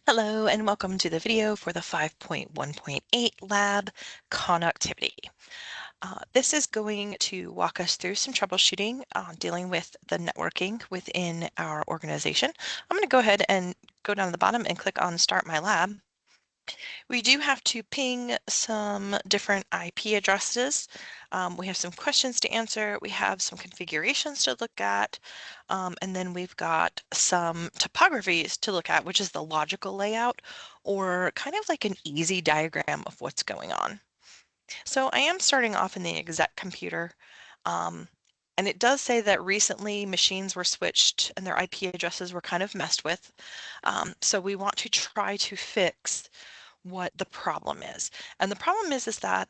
Hello and welcome to the video for the 5.1.8 lab connectivity. This is going to walk us through some troubleshooting dealing with the networking within our organization. I'm going to go ahead and go down to the bottom and click on Start My Lab. We do have to ping some different IP addresses. We have some questions to answer. We have some configurations to look at. And then we've got some topographies to look at, which is the logical layout or kind of like an easy diagram of what's going on. So I am starting off in the exec computer. And it does say that recently machines were switched and their IP addresses were kind of messed with. So we want to try to fix what the problem is. And the problem is that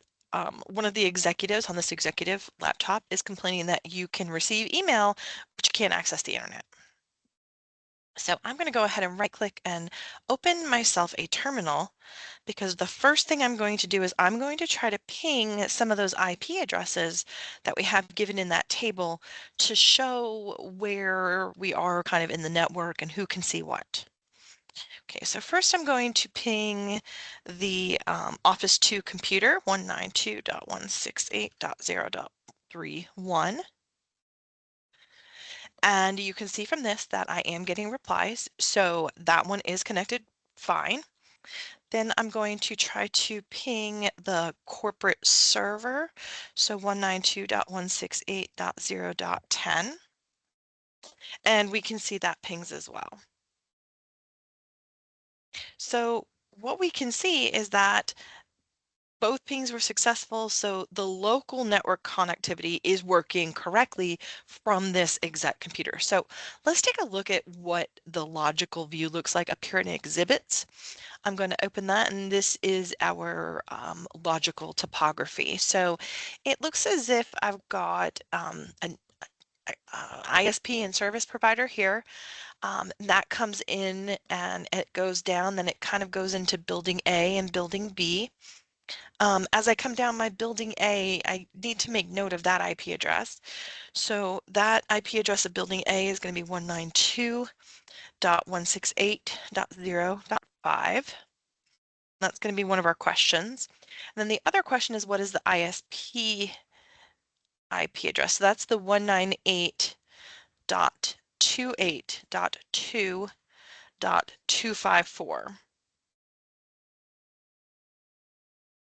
one of the executives on this executive laptop is complaining that you can receive email, but you can't access the internet. So I'm going to go ahead and right click and open myself a terminal, because the first thing I'm going to do is I'm going to try to ping some of those IP addresses that we have given in that table to show where we are kind of in the network and who can see what. Okay, so first I'm going to ping the Office 2 computer 192.168.0.31. And you can see from this that I am getting replies, so that one is connected fine. Then I'm going to try to ping the corporate server, so 192.168.0.10, and we can see that pings as well. So what we can see is that both pings were successful, so the local network connectivity is working correctly from this exec computer. So let's take a look at what the logical view looks like up here in exhibits. I'm going to open that, and this is our logical topography. So it looks as if I've got an ISP and service provider here. That comes in and it goes down, then it kind of goes into building A and building B. As I come down my building A, I need to make note of that IP address. So that IP address of building A is going to be 192.168.0.5. That's going to be one of our questions. And then the other question is, what is the ISP IP address? So that's the 198.28.2.254.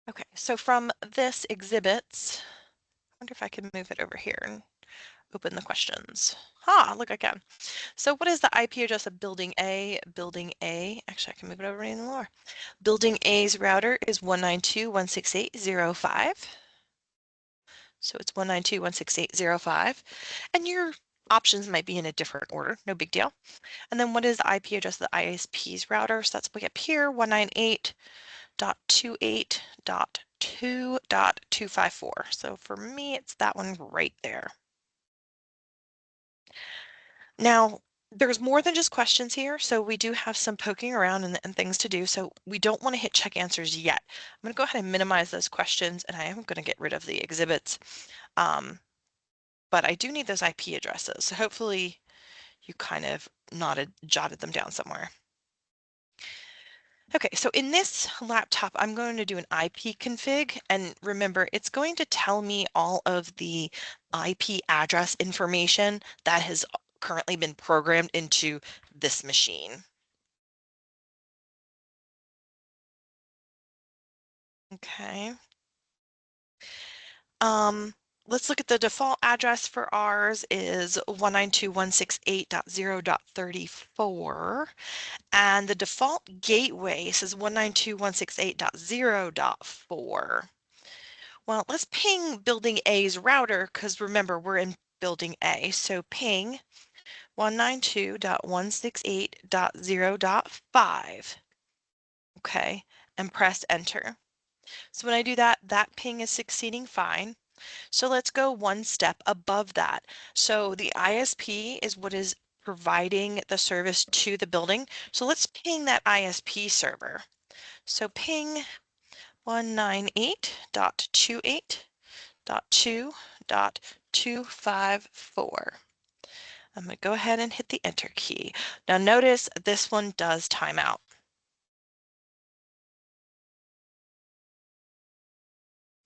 Okay, so from this exhibits, I wonder if I can move it over here and open the questions. Look, I can. So what is the IP address of building A? Building A, actually I can move it over even more. Building A's router is 192.168.0.5. So it's 192.168.0.5. And your options might be in a different order, no big deal. And then what is the IP address of the ISP's router? So that's way up here, 198.28.2.2.254. So for me, it's that one right there. Now, there's more than just questions here, so we do have some poking around and things to do, so we don't want to hit check answers yet. I'm going to go ahead and minimize those questions, and I am going to get rid of the exhibits. But I do need those IP addresses, so hopefully you kind of jotted them down somewhere. Okay, so in this laptop, I'm going to do an IP config, and remember, it's going to tell me all of the IP address information that has currently been programmed into this machine. Okay. Let's look at the default address for ours is 192.168.0.34, and the default gateway says 192.168.0.4. Well, let's ping building A's router, because remember, we're in building A. So ping 192.168.0.5. Okay, and press enter. So when I do that, that ping is succeeding fine. So let's go one step above that. So the ISP is what is providing the service to the building. So let's ping that ISP server. So ping 198.28.2.254. I'm going to go ahead and hit the enter key. Now notice this one does time out.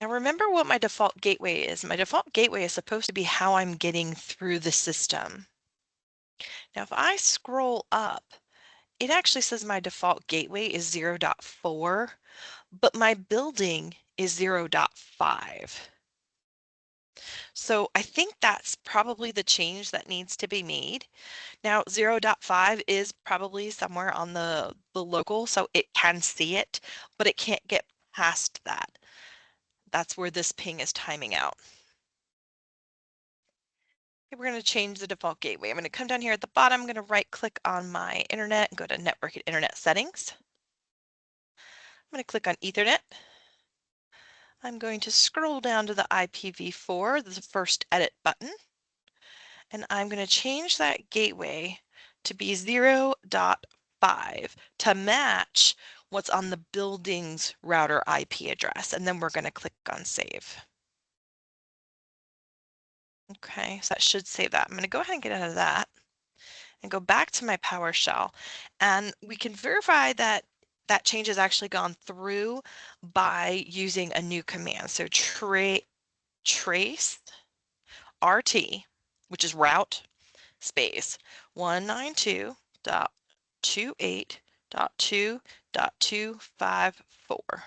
Now remember what my default gateway is. My default gateway is supposed to be how I'm getting through the system. Now if I scroll up, it actually says my default gateway is 0.4, but my building is 0.5. So I think that's probably the change that needs to be made. Now 0.5 is probably somewhere on the local, so it can see it, but it can't get past that. That's where this ping is timing out. Okay, we're going to change the default gateway. I'm going to come down here at the bottom. I'm going to right click on my internet and go to network and internet settings. I'm going to click on Ethernet. I'm going to scroll down to the IPv4, the first edit button, and I'm going to change that gateway to be 0.5 to match what's on the building's router IP address, and then we're going to click on save. Okay, so that should save that. I'm going to go ahead and get out of that and go back to my PowerShell, and we can verify that that change has actually gone through by using a new command. So trace RT, which is route space 192.28.2.254,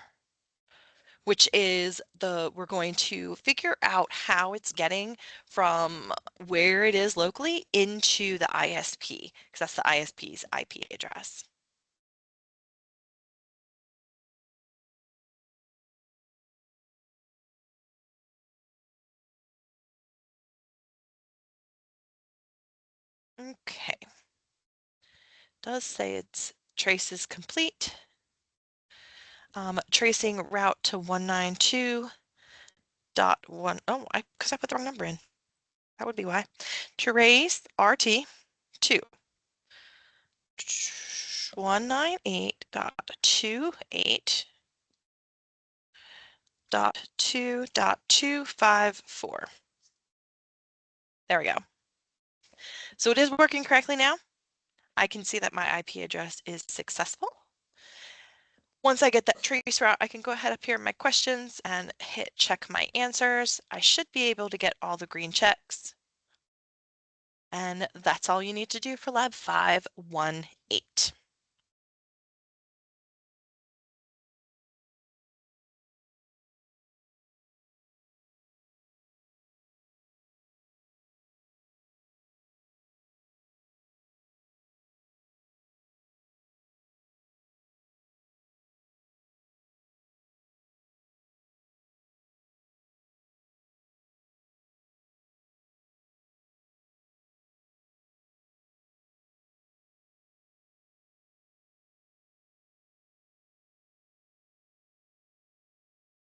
which is we're going to figure out how it's getting from where it is locally into the ISP, because that's the ISP's IP address. Okay. Does say its trace is complete. Tracing route to 192.1. Oh, because I put the wrong number in. That would be why. Trace RT 2 198.28.2.254. There we go. So it is working correctly now. I can see that my IP address is successful. Once I get that trace route, I can go ahead up here in my questions and hit check my answers. I should be able to get all the green checks. And that's all you need to do for lab 518.